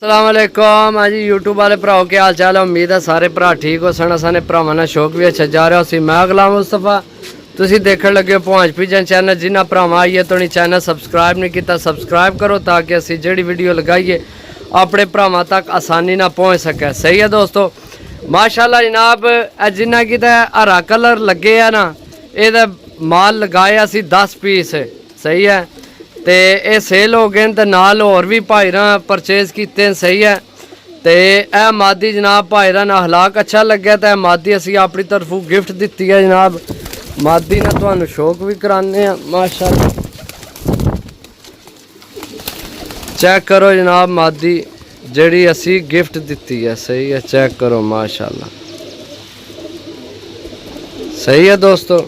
अस्सलाम वालेकुम। हाँ जी यूट्यूब वाले भराओ क्या हाल चाल है। उम्मीद है सारे भरा ठीक हो सन। साने भरावां नाल शौक भी अच्छा जा रहा हो। मैं गुलाम मुस्तफा तुसीं देखण लगे हो पहुंच पिजन चैनल। जिन्हां भरावां आइए तो चैनल सबसक्राइब नहीं किया सब्सक्राइब करो ताकि असीं जिहड़ी वीडियो लगाइए अपने भरावां तक आसानी नाल पहुँच सके। सही है दोस्तों, माशाअल्लाह जनाब। जिन्ना कि हरा कलर लगे है ना, ये माल लगाए असीं 10 पीस। सही है, तो ये सेल हो गए तो नाल होर भी भाईरा परचेज किए। सही है, तो यह मादी जनाब भाईरा ना हलाक अच्छा लग्या तो मादी असी अपनी तरफों गिफ्ट दी है जनाब। मादी ना तुहानू शौक भी कराने माशाअल्लाह। चेक करो जनाब मादी जड़ी असी गिफ्ट दी है। सही है, चेक करो माशाअल्लाह। सही है दोस्तों,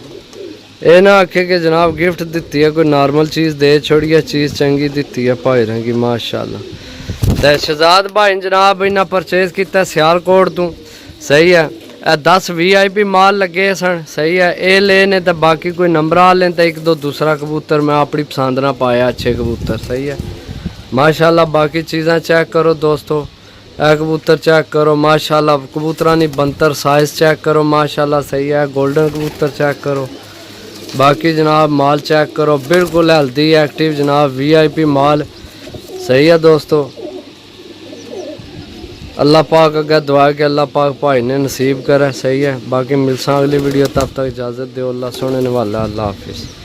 ये ना आखे कि जनाब गिफ्ट दी है, कोई नॉर्मल चीज़ दे छोड़िए, चीज़ चंगी दी है भाईरा की माशाअल्लाह। तो शहजाद भाई जनाब इन्हें परचेज किया सियालकोट तू। सही है, 10 VIP माल लगे सन। सही है, ये ले ने तो बाकी कोई नंबर आ लें तो एक दो दूसरा कबूतर मैं अपनी पसंद ना पाया अच्छे कबूतर। सही है माशाअल्लाह। बाकी चीज़ें चेक करो दोस्तों, कबूतर चेक करो माशाअल्लाह। कबूतरा नहीं बनतर साइज़ चेक करो माशाअल्लाह। सही है, गोल्डन कबूतर चेक करो। बाकी जनाब माल चेक करो, बिल्कुल हेल्दी एक्टिव जनाब VIP माल। सही है दोस्तों, अल्लाह पाक अगर दुआ के अल्लाह पाक भाई ने नसीब करे। सही है, बाकी मिलसा अगली वीडियो, तब तक इजाज़त दो। अल्लाह सोने वाला, अल्लाह हाफिज़।